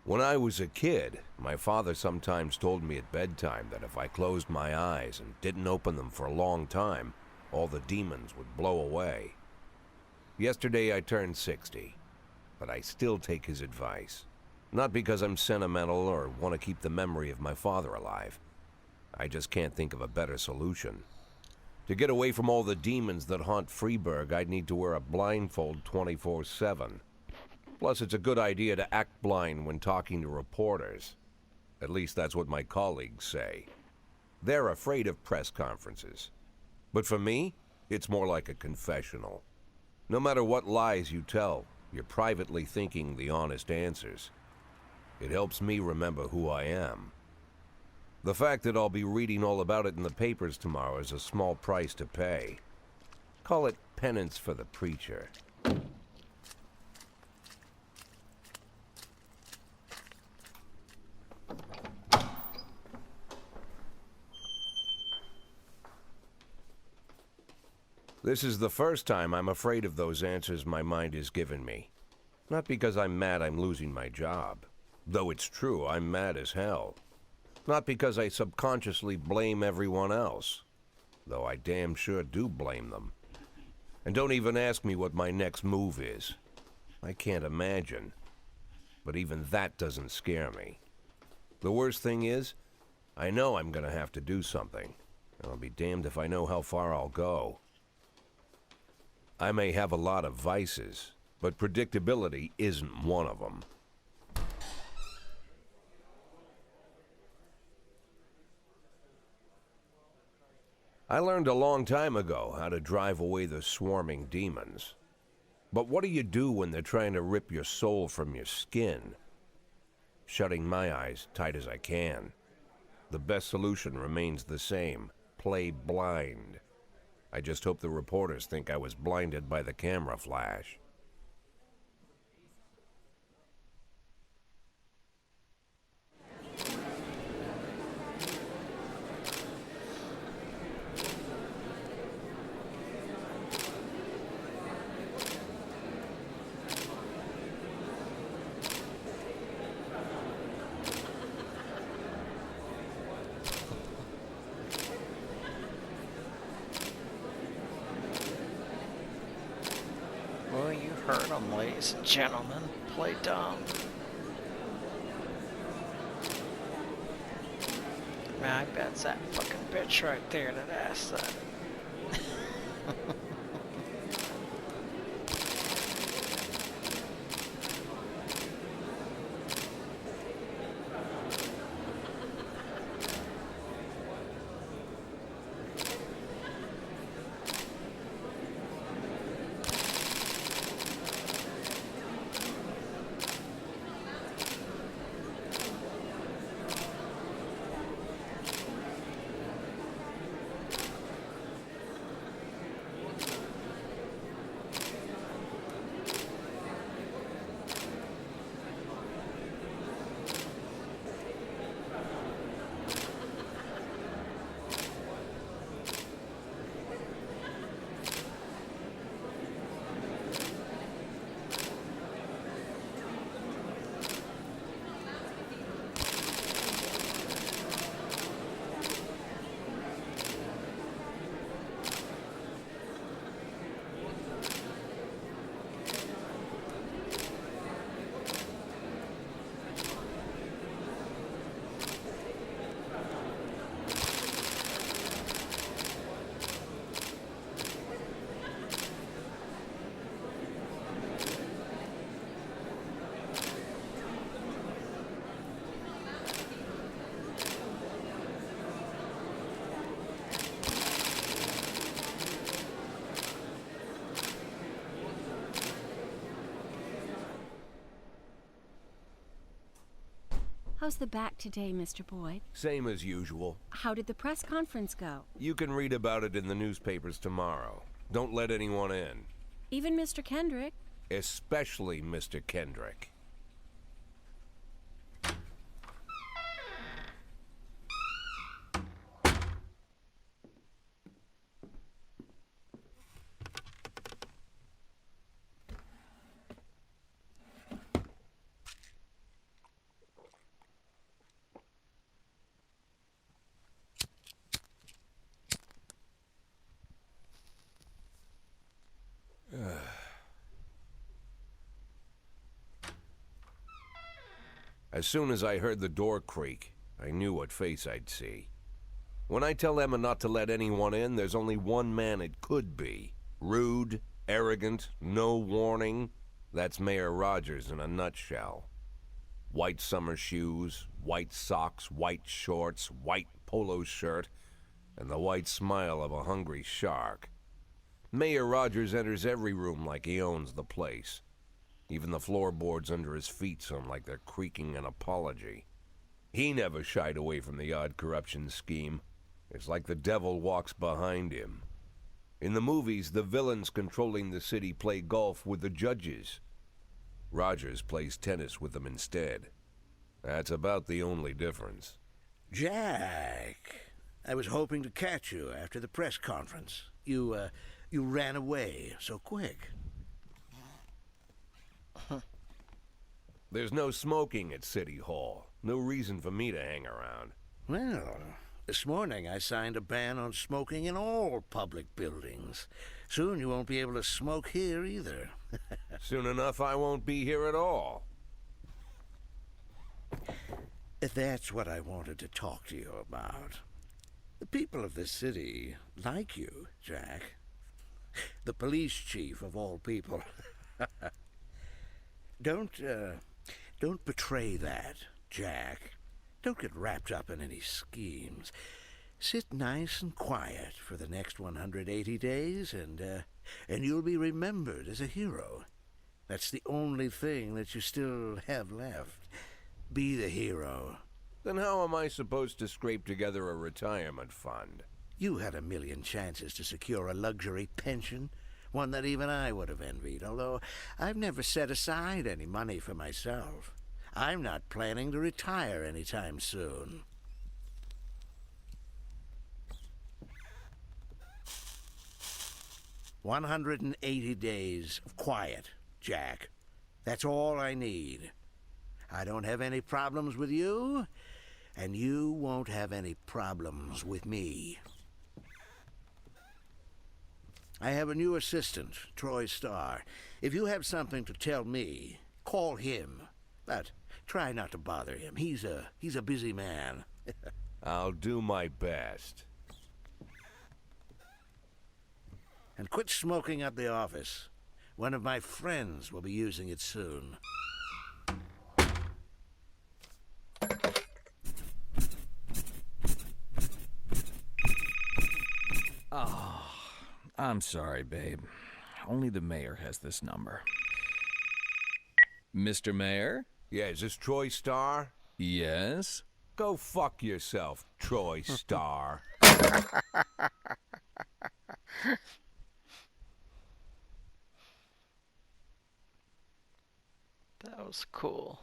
When I was a kid, my father sometimes told me at bedtime that if I closed my eyes and didn't open them for a long time, all the demons would blow away. Yesterday I turned 60, but I still take his advice. Not because I'm sentimental or want to keep the memory of my father alive. I just can't think of a better solution. To get away from all the demons that haunt Freeburg, I'd need to wear a blindfold 24/7. Plus, it's a good idea to act blind when talking to reporters. At least that's what my colleagues say. They're afraid of press conferences. But for me, it's more like a confessional. No matter what lies you tell, you're privately thinking the honest answers. It helps me remember who I am. The fact that I'll be reading all about it in the papers tomorrow is a small price to pay. Call it penance for the preacher. This is the first time I'm afraid of those answers my mind has given me. Not because I'm mad I'm losing my job. Though it's true, I'm mad as hell. Not because I subconsciously blame everyone else. Though I damn sure do blame them. And don't even ask me what my next move is. I can't imagine. But even that doesn't scare me. The worst thing is, I know I'm gonna have to do something. And I'll be damned if I know how far I'll go. I may have a lot of vices, but predictability isn't one of them. I learned a long time ago how to drive away the swarming demons. But what do you do when they're trying to rip your soul from your skin? Shutting my eyes tight as I can. The best solution remains the same: play blind. I just hope the reporters think I was blinded by the camera flash. Well, you heard them, ladies and gentlemen. Play dumb. Man, I bet it's that fucking bitch right there that asked that. How's the back today, Mr. Boyd? Same as usual. How did the press conference go? You can read about it in the newspapers tomorrow. Don't let anyone in. Even Mr. Kendrick? Especially Mr. Kendrick. As soon as I heard the door creak, I knew what face I'd see. When I tell Emma not to let anyone in, there's only one man it could be. Rude, arrogant, no warning. That's Mayor Rogers in a nutshell. White summer shoes, white socks, white shorts, white polo shirt, and the white smile of a hungry shark. Mayor Rogers enters every room like he owns the place. Even the floorboards under his feet sound like they're creaking an apology. He never shied away from the odd corruption scheme. It's like the devil walks behind him. In the movies, the villains controlling the city play golf with the judges. Rogers plays tennis with them instead. That's about the only difference. Jack, I was hoping to catch you after the press conference. You ran away so quick. There's no smoking at City Hall. No reason for me to hang around. Well, this morning I signed a ban on smoking in all public buildings. Soon you won't be able to smoke here either. Soon enough, I won't be here at all. That's what I wanted to talk to you about. The people of this city like you, Jack. The police chief of all people. Don't betray that, Jack. Don't get wrapped up in any schemes. Sit nice and quiet for the next 180 days, and you'll be remembered as a hero. That's the only thing that you still have left. Be the hero. Then how am I supposed to scrape together a retirement fund? You had a million chances to secure a luxury pension, one that even I would have envied, although I've never set aside any money for myself. I'm not planning to retire anytime soon. "180 days of quiet, Jack. That's all I need. I don't have any problems with you, and you won't have any problems with me. I have a new assistant, Troy Starr. If you have something to tell me, call him. But try not to bother him. He's a busy man." I'll do my best. "And quit smoking at the office. One of my friends will be using it soon." I'm sorry, babe. Only the mayor has this number. Mr. Mayor? Yeah, is this Troy Starr? Yes? Go fuck yourself, Troy Starr. That was cool.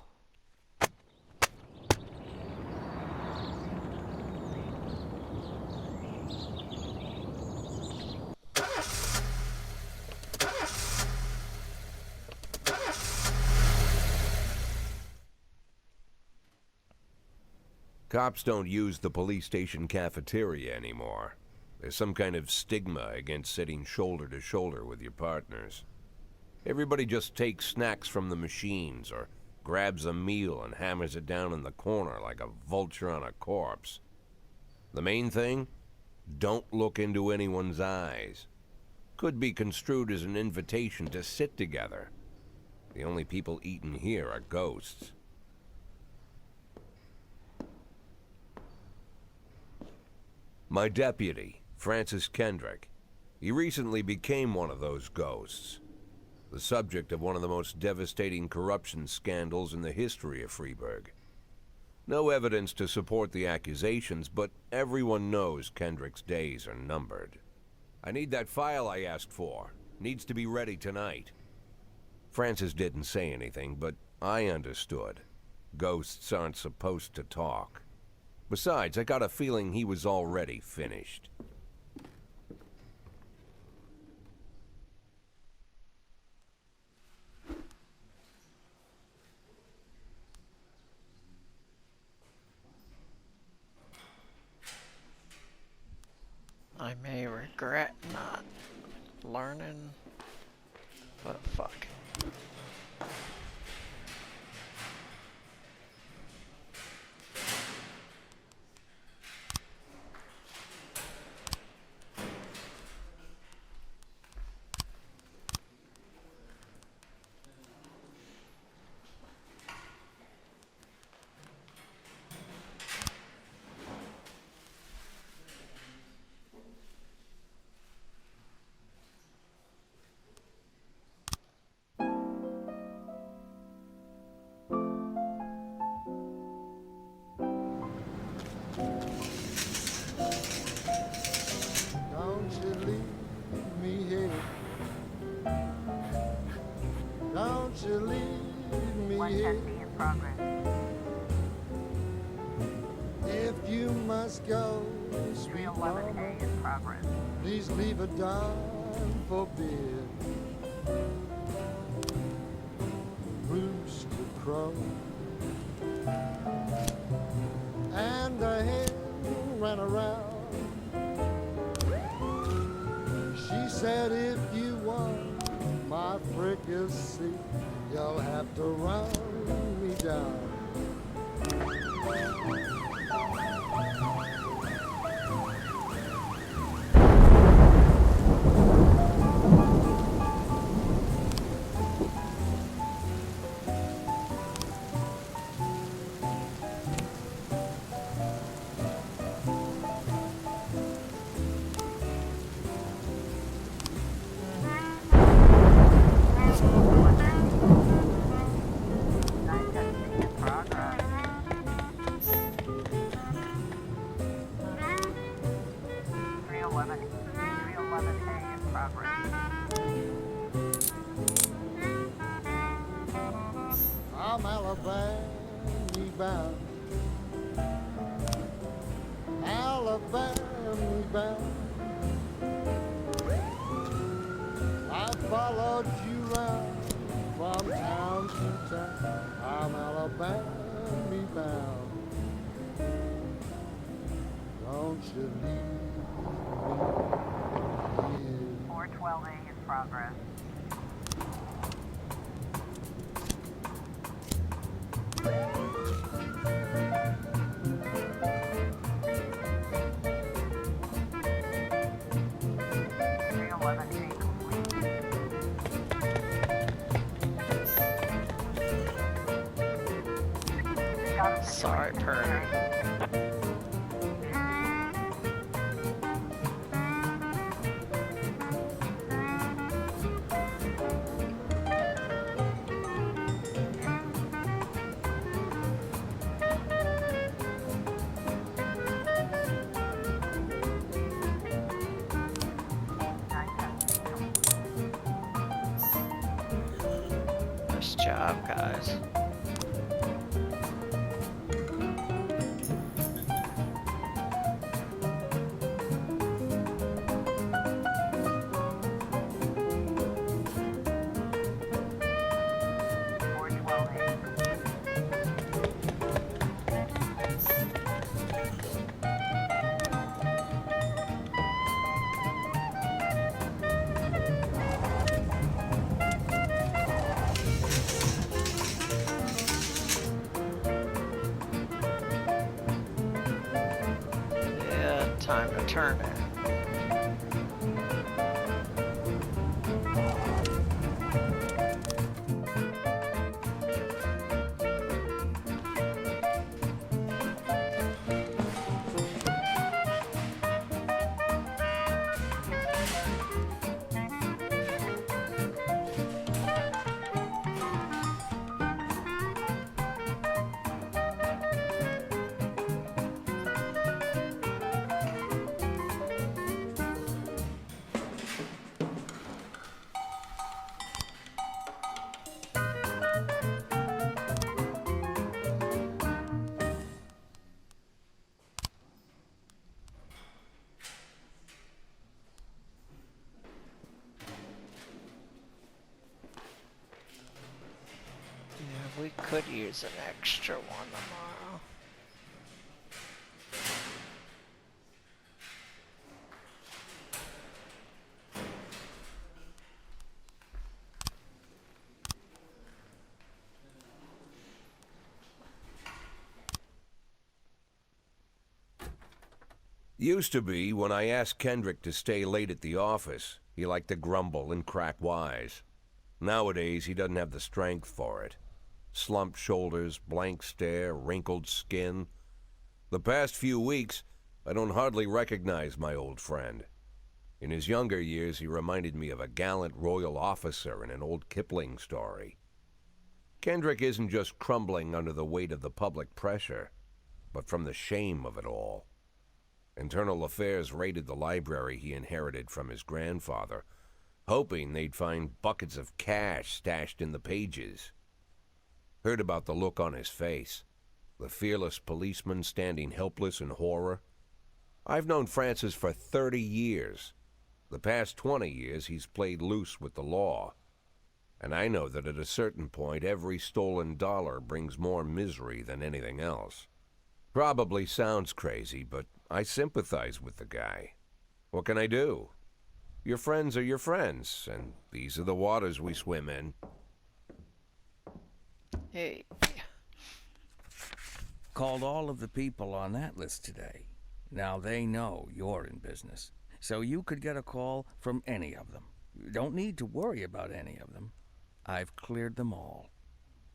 Cops don't use the police station cafeteria anymore. There's some kind of stigma against sitting shoulder to shoulder with your partners. Everybody just takes snacks from the machines or grabs a meal and hammers it down in the corner like a vulture on a corpse. The main thing? Don't look into anyone's eyes. Could be construed as an invitation to sit together. The only people eating here are ghosts. My deputy, Francis Kendrick. He recently became one of those ghosts. The subject of one of the most devastating corruption scandals in the history of Freeburg. No evidence to support the accusations, but everyone knows Kendrick's days are numbered. I need that file I asked for. Needs to be ready tonight. Francis didn't say anything, but I understood. Ghosts aren't supposed to talk. Besides, I got a feeling he was already finished. I may regret not learning, but fuck. Don't you leave me here. Don't you leave me here. In progress. If you must go, sweet 311A mama, in progress. please leave a dime for beer. Rooster crow and the hen ran around. She said, if you want my fricassee, you'll have to run me down. In progress. 311A in progress. I'm Alabama bound. Alabama bound. I followed you round from town to town. I'm Alabama bound. Don't you leave me here. 412A in progress. Sorry, Purdy. Nice job, guys. Yeah, time to turn it. Yeah, we could use an extra one tomorrow. Used to be, when I asked Kendrick to stay late at the office, he liked to grumble and crack wise. Nowadays, he doesn't have the strength for it. Slumped shoulders, blank stare, wrinkled skin. The past few weeks, I don't hardly recognize my old friend. In his younger years, he reminded me of a gallant royal officer in an old Kipling story. Kendrick isn't just crumbling under the weight of the public pressure, but from the shame of it all. Internal Affairs raided the library he inherited from his grandfather, hoping they'd find buckets of cash stashed in the pages. Heard about the look on his face, the fearless policeman standing helpless in horror. I've known Francis for 30 years. The past 20 years he's played loose with the law. And I know that at a certain point every stolen dollar brings more misery than anything else. Probably sounds crazy, but I sympathize with the guy. What can I do? Your friends are your friends, and these are the waters we swim in. Hey. Called all of the people on that list today. Now they know you're in business, so you could get a call from any of them. You don't need to worry about any of them. I've cleared them all.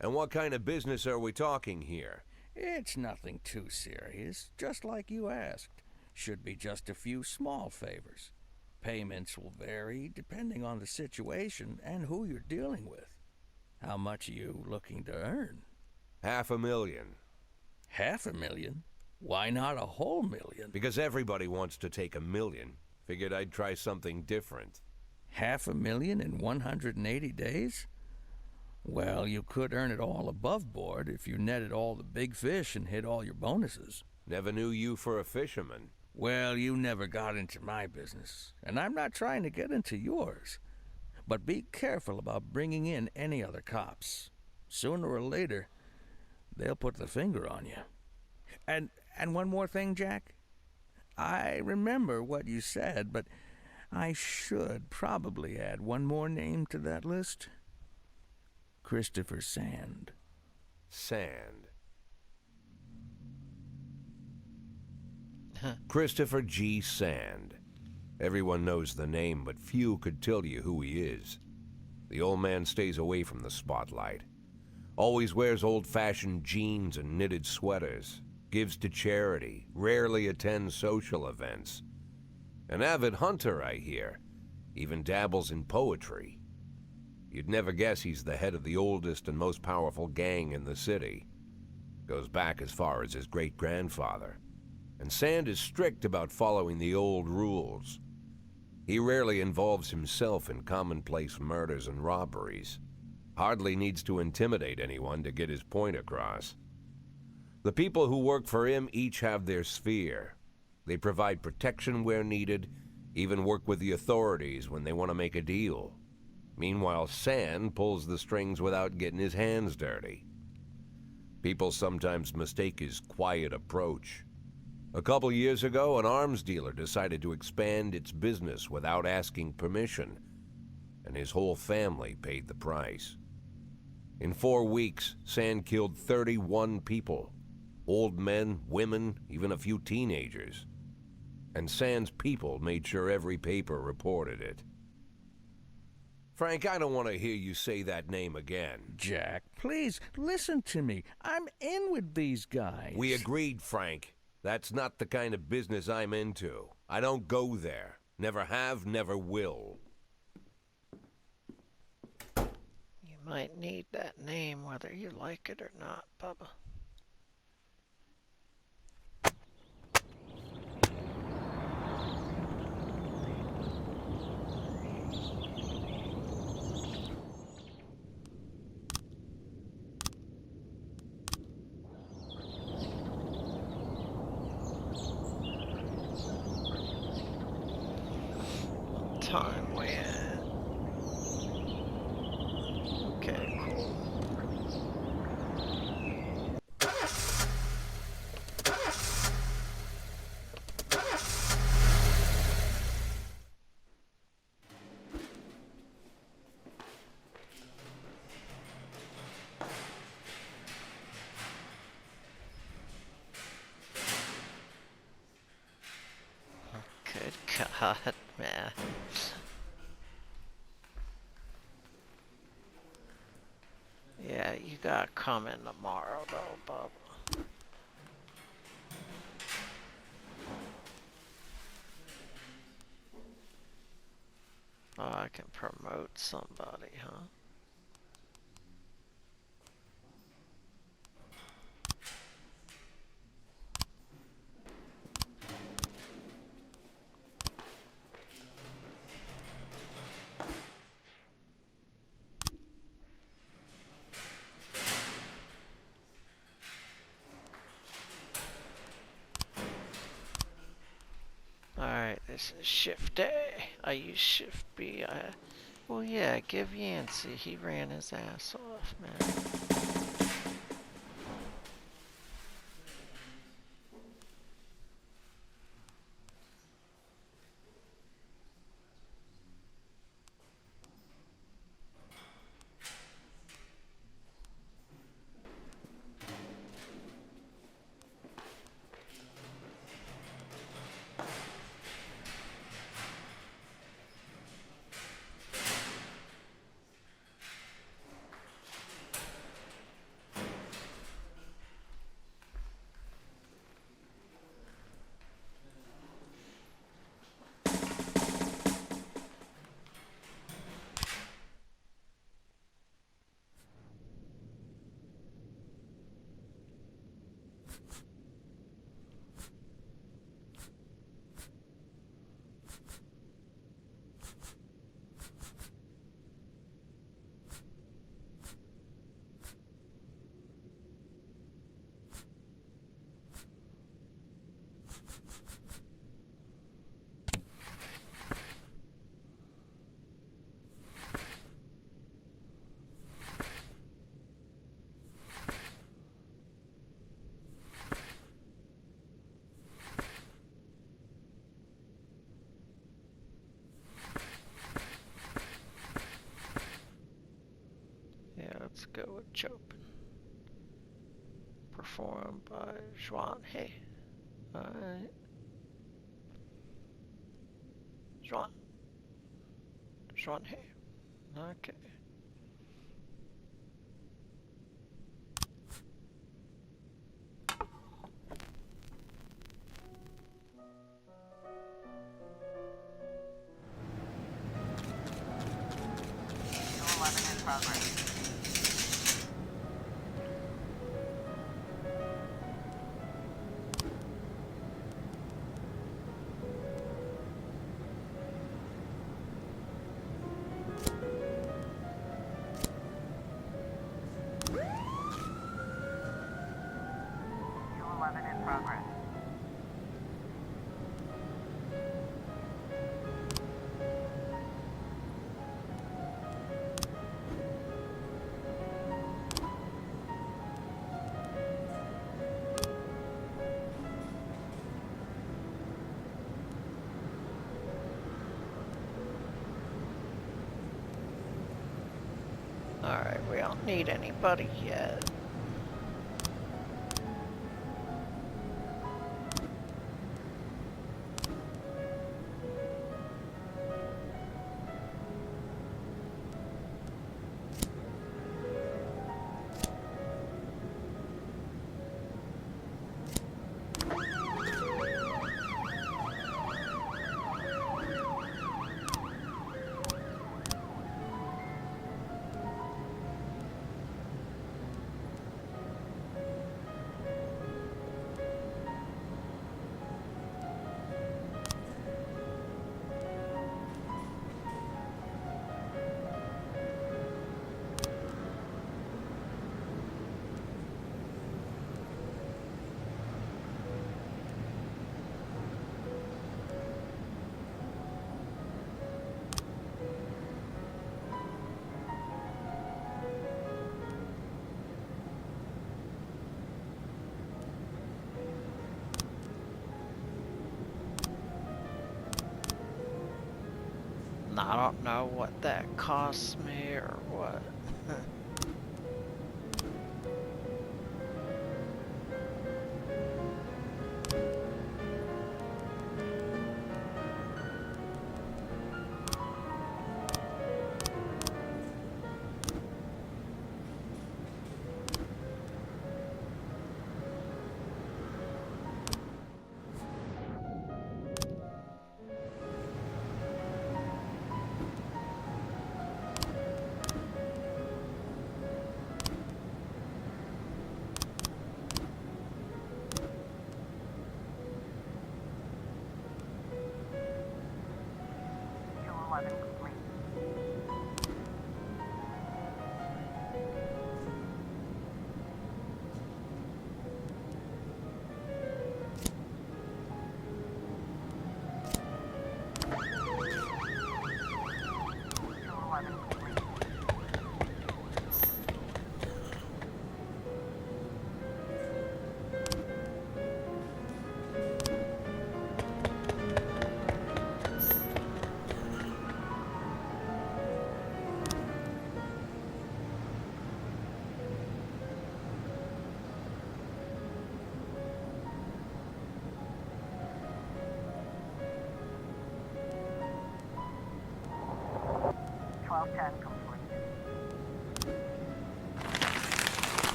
And what kind of business are we talking here? It's nothing too serious, just like you asked. Should be just a few small favors. Payments will vary depending on the situation and who you're dealing with. How much are you looking to earn? $500,000. $500,000? Why not a whole million? Because everybody wants to take $1 million. Figured I'd try something different. $500,000 in 180 days? Well, you could earn it all above board if you netted all the big fish and hit all your bonuses. Never knew you for a fisherman. Well, you never got into my business, and I'm not trying to get into yours. But be careful about bringing in any other cops. Sooner or later, they'll put the finger on you. And one more thing, Jack. I remember what you said, but I should probably add one more name to that list. Christopher Sand. Sand. Christopher G. Sand. Everyone knows the name, but few could tell you who he is. The old man stays away from the spotlight. Always wears old-fashioned jeans and knitted sweaters. Gives to charity. Rarely attends social events. An avid hunter, I hear. Even dabbles in poetry. You'd never guess he's the head of the oldest and most powerful gang in the city. Goes back as far as his great-grandfather. And Sand is strict about following the old rules. He rarely involves himself in commonplace murders and robberies. Hardly needs to intimidate anyone to get his point across. The people who work for him each have their sphere. They provide protection where needed, even work with the authorities when they want to make a deal. Meanwhile, Sand pulls the strings without getting his hands dirty. People sometimes mistake his quiet approach. A couple years ago, an arms dealer decided to expand its business without asking permission, and his whole family paid the price. In 4 weeks, Sand killed 31 people. Old men, women, even a few teenagers. And Sand's people made sure every paper reported it. Frank, I don't want to hear you say that name again. Jack, please, listen to me. I'm in with these guys. We agreed, Frank. That's not the kind of business I'm into. I don't go there. Never have, never will. You might need that name whether you like it or not, Bubba. Time we at? Okay, cool. Good God, man. Yeah, you gotta come in tomorrow, though, Bubba. Oh, I can promote somebody, huh? this is Shift A. I use Shift B. Well, yeah, give Yancey. He ran his ass off, man. Yeah, let's go with Chopin. Performed by Juan Hay. Alright. Juan Hay. Okay. U11 in progress. U11 in progress. Alright, we don't need anybody yet. I don't know what that costs me or what.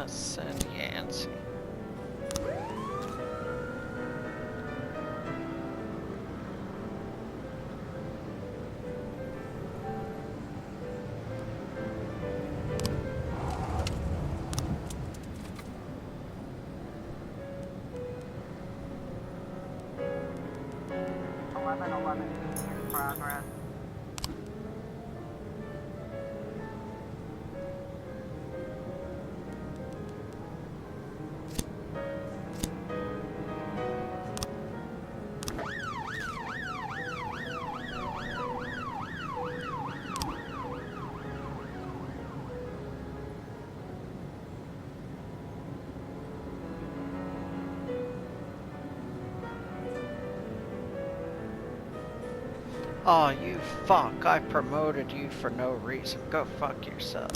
gonna send Yancey. In progress. Oh, you fuck. I promoted you for no reason. Go fuck yourself.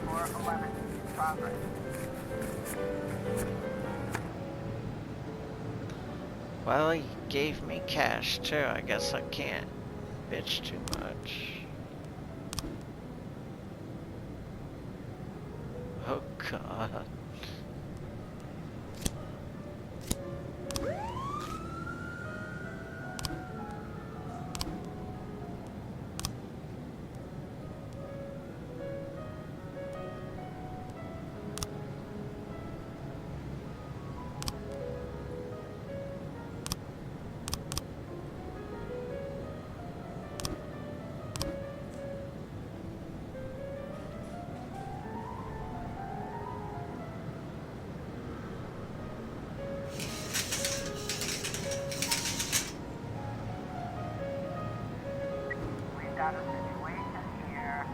411 in progress. Well, he gave me cash too. I guess I can't bitch too much. Oh god. We've got a situation here.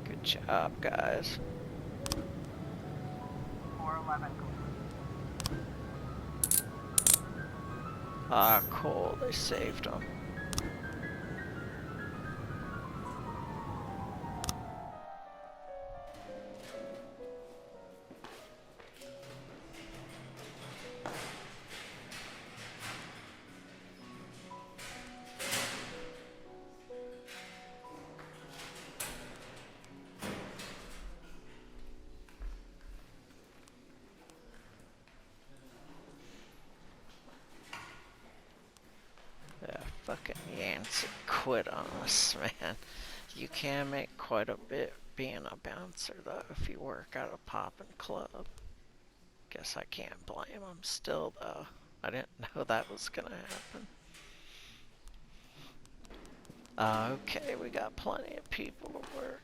Good job, guys. 411 Ah, cool. They saved him. Yeah, fucking Yancey quit on us, man. You can make quite a bit being a bouncer, though, if you work at a poppin' club. Guess I can't blame him still, though. I didn't know that was gonna happen. Okay, we got plenty of people to work.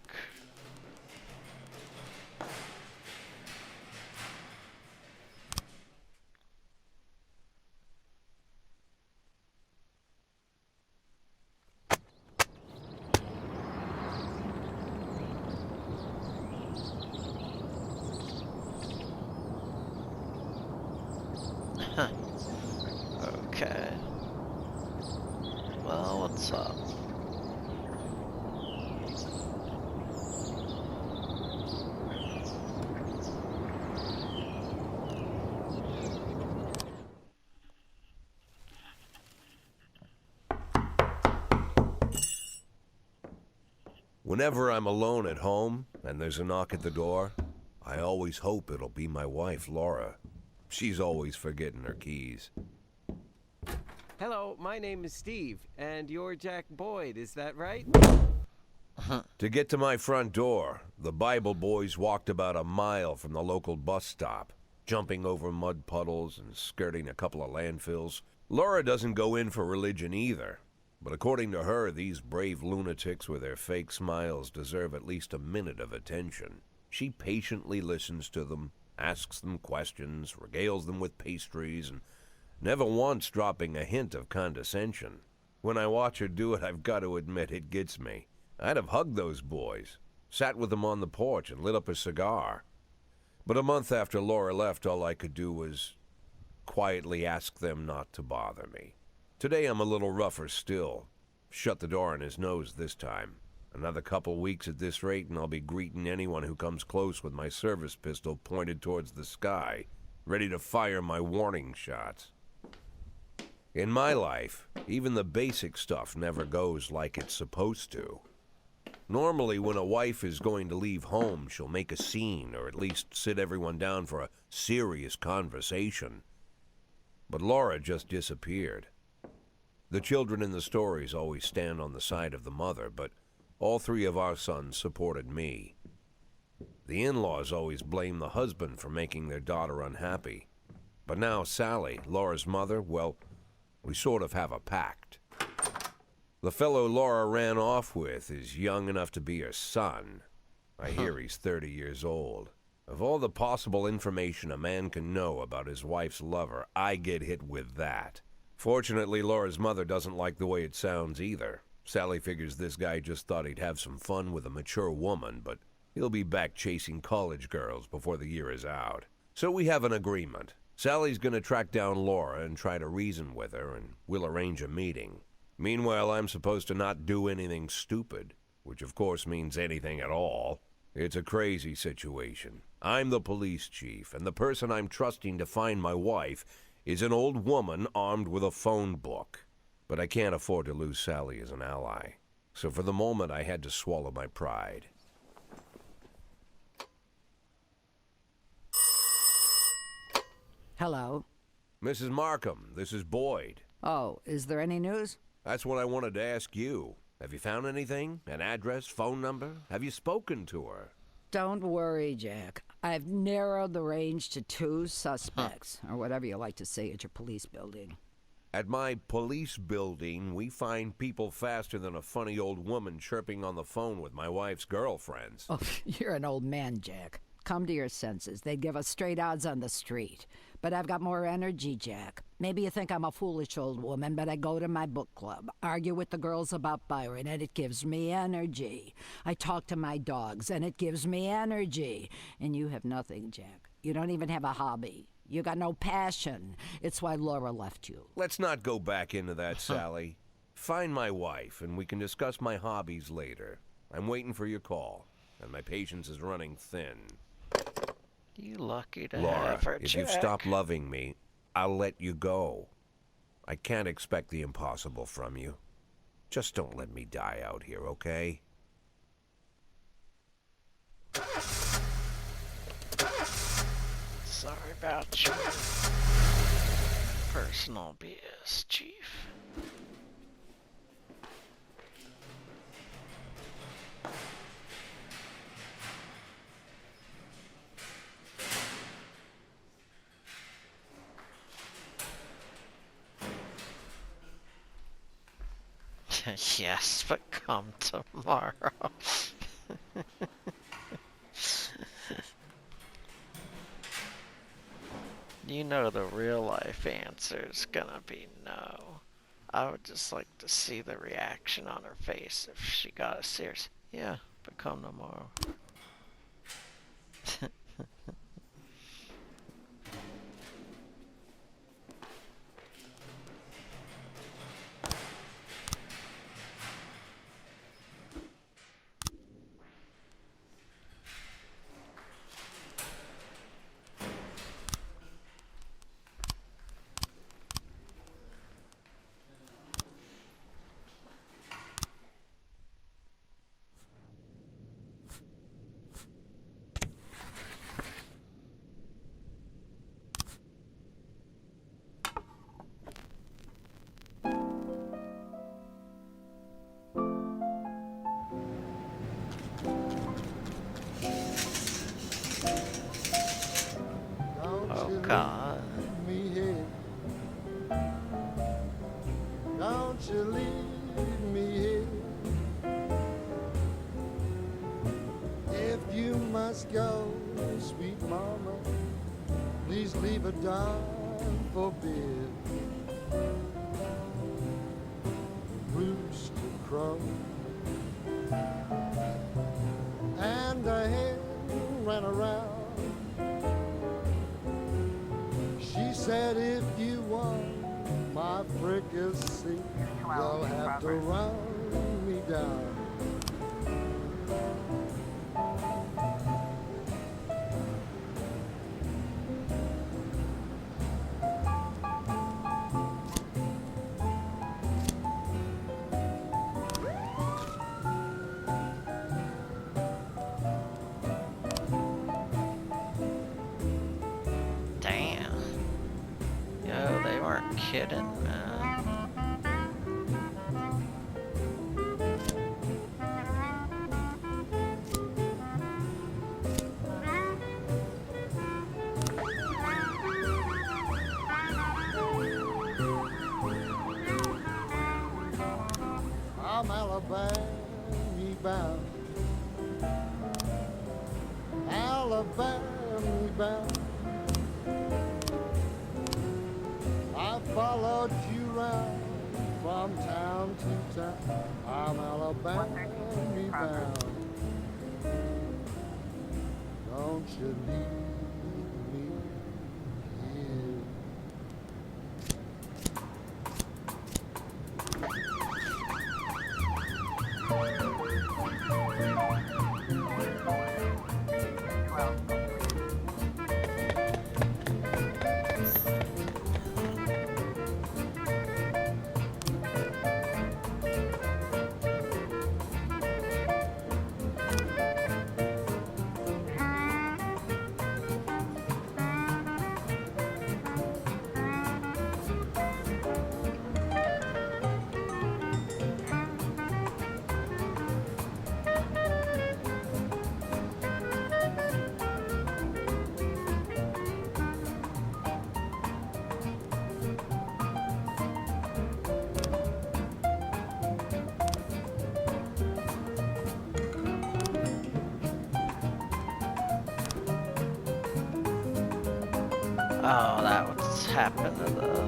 Okay. Well, what's up? Whenever I'm alone at home and there's a knock at the door, I always hope it'll be my wife, Laura. She's always forgetting her keys. Hello, my name is Steve, and you're Jack Boyd, is that right? To get to my front door, the Bible boys walked about a mile from the local bus stop, jumping over mud puddles and skirting a couple of landfills. Laura doesn't go in for religion either, but according to her, these brave lunatics with their fake smiles deserve at least a minute of attention. She patiently listens to them, asks them questions, regales them with pastries, and never once dropping a hint of condescension. When I watch her do it, I've got to admit it gets me. I'd have hugged those boys, sat with them on the porch and lit up a cigar. But a month after Laura left, all I could do was quietly ask them not to bother me. Today I'm a little rougher still. Shut the door on his nose this time. Another couple weeks at this rate, and I'll be greeting anyone who comes close with my service pistol pointed towards the sky, ready to fire my warning shots. In my life, even the basic stuff never goes like it's supposed to. Normally, when a wife is going to leave home, she'll make a scene, or at least sit everyone down for a serious conversation. But Laura just disappeared. The children in the stories always stand on the side of the mother, but all three of our sons supported me. The in-laws always blame the husband for making their daughter unhappy. But now Sally, Laura's mother, well, we sort of have a pact. The fellow Laura ran off with is young enough to be her son. I hear he's 30 years old. Of all the possible information a man can know about his wife's lover, I get hit with that. Fortunately, Laura's mother doesn't like the way it sounds either. Sally figures this guy just thought he'd have some fun with a mature woman, but he'll be back chasing college girls before the year is out. So we have an agreement. Sally's gonna track down Laura and try to reason with her, and we'll arrange a meeting. Meanwhile, I'm supposed to not do anything stupid, which of course means anything at all. It's a crazy situation. I'm the police chief, and the person I'm trusting to find my wife is an old woman armed with a phone book. But I can't afford to lose Sally as an ally. So for the moment, I had to swallow my pride. Hello. Mrs. Markham, this is Boyd. Oh, is there any news? That's what I wanted to ask you. Have you found anything? An address, phone number? Have you spoken to her? Don't worry, Jack. I've narrowed the range to 2 suspects, or whatever you like to say at your police building. At my police building, we find people faster than a funny old woman chirping on the phone with my wife's girlfriends. Oh, you're an old man, Jack. Come to your senses. They'd give us straight odds on the street. But I've got more energy, Jack. Maybe you think I'm a foolish old woman, but I go to my book club, argue with the girls about Byron, and it gives me energy. I talk to my dogs, and it gives me energy. And you have nothing, Jack. You don't even have a hobby. You got no passion. It's why Laura left you. Let's not go back into that, Sally. Find my wife, and we can discuss my hobbies later. I'm waiting for your call, and my patience is running thin. You lucky to Laura, have her, if Jack. you've stopped loving me, I'll let you go. I can't expect the impossible from you. Just don't let me die out here, okay? Sorry about your personal BS, Chief. Yes, but come tomorrow. You know the real life answer is gonna be no. I would just like to see the reaction on her face if she got a serious, yeah, but come tomorrow. Oh God. Me here. Don't you leave me here. If you must go, sweet mama, please leave a dime for bed. Rooster crow and a hen ran around. She said, if you want my fricassee, you'll have to run me down. Damn. Yo, they weren't kidding, man. I'm Alabama bound. Alabama bound. I followed you round from town to town. I'm Alabama bound. Don't you leave me here. Oh, that what's happened to the...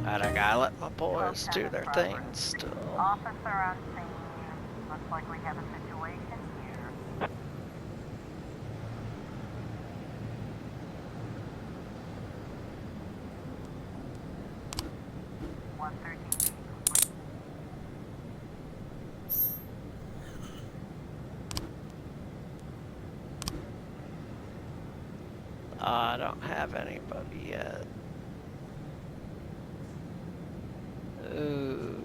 Alright, I gotta let my boys do their thing still. Officer on scene. Looks like we have a situation here. I don't have anybody yet. Ooh.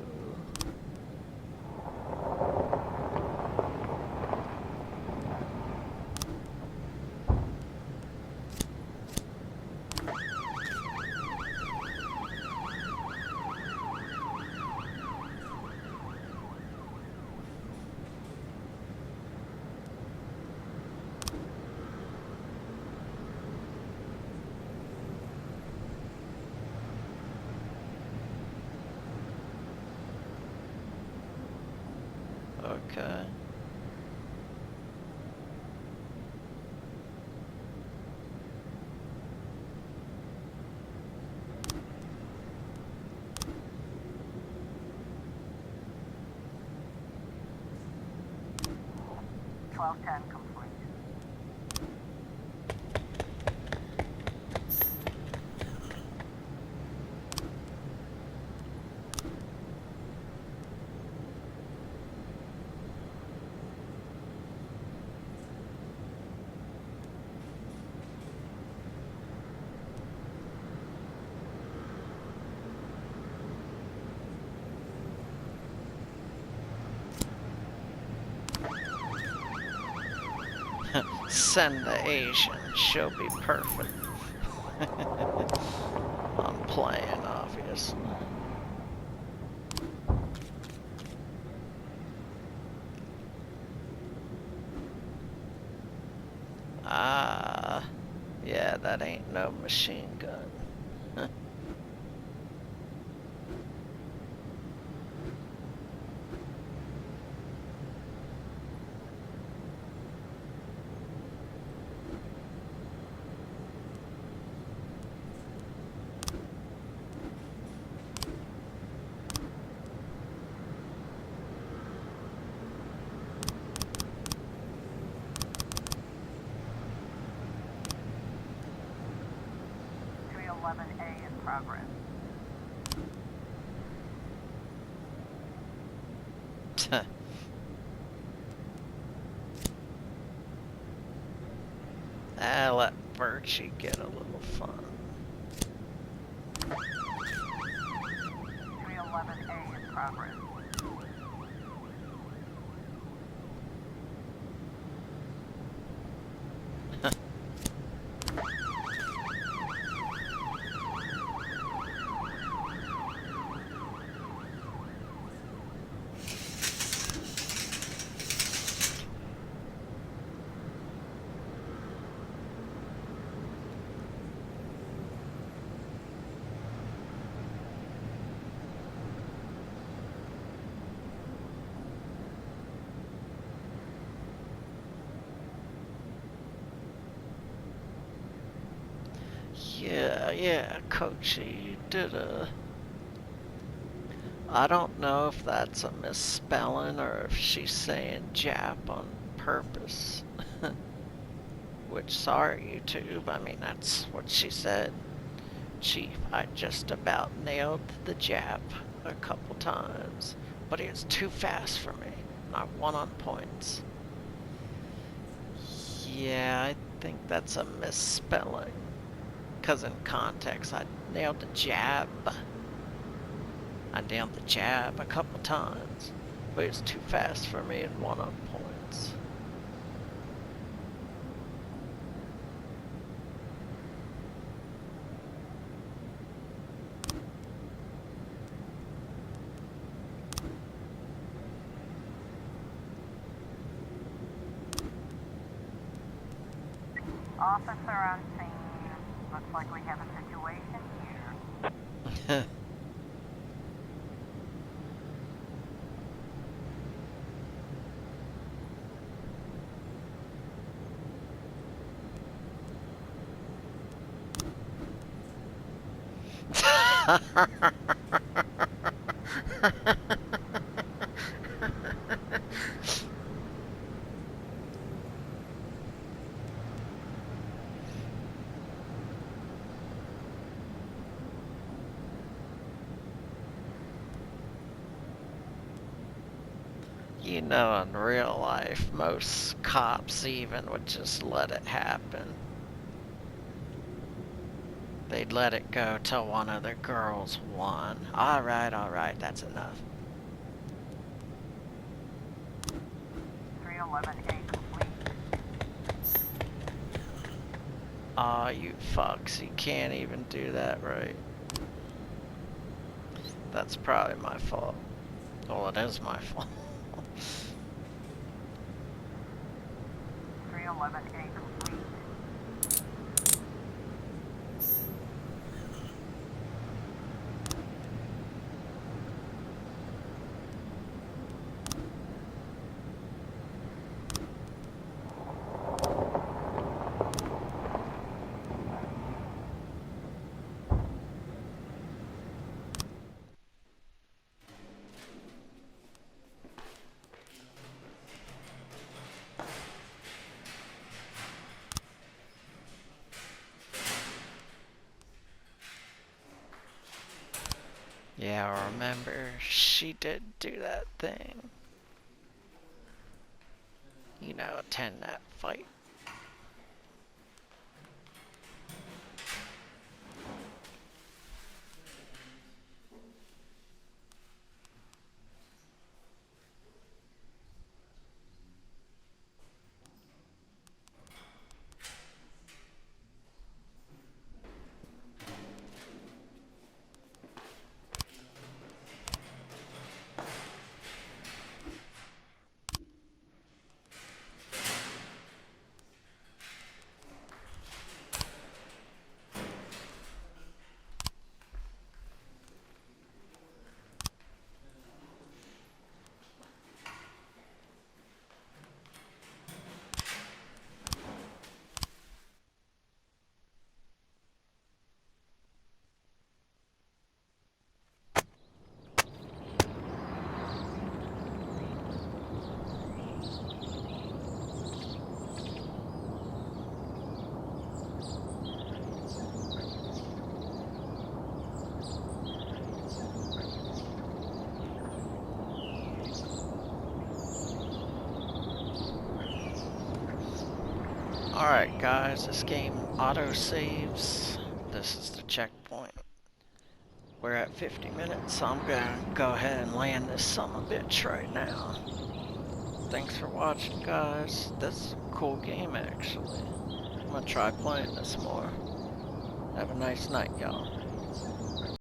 Okay. $12.10 complete. Send the Asian. She'll be perfect. I'm playing, obviously. Ah, yeah, that ain't no machine gun. 311A in progress. Let Birchie get a little fun. 311A in progress. Yeah, Coach, you did a... I don't know if that's a misspelling or if she's saying Jap on purpose. Which, sorry, YouTube, I mean, that's what she said. Chief, I just about nailed the Jap a couple times, but he was too fast for me, and I won on points. Yeah, I think that's a misspelling. Because in context, I nailed the jab. I nailed the jab a couple times, but it was too fast for me and won on points. Officer on scene. Looks like we have a situation here. You know, in real life, most cops even would just let it happen. They'd let it go till one of the girls won. Alright, that's enough. 311A complete. Aw, you fucks, you can't even do that right. That's probably my fault. Well, it is my fault. 311A complete. Yeah, remember, she did do that thing. You know, attend that fight. Alright guys, this game auto saves. This is the checkpoint. We're at 50 minutes, so I'm gonna go ahead and land this sumbitch right now. Thanks for watching guys. This is a cool game actually. I'm gonna try playing this more. Have a nice night y'all.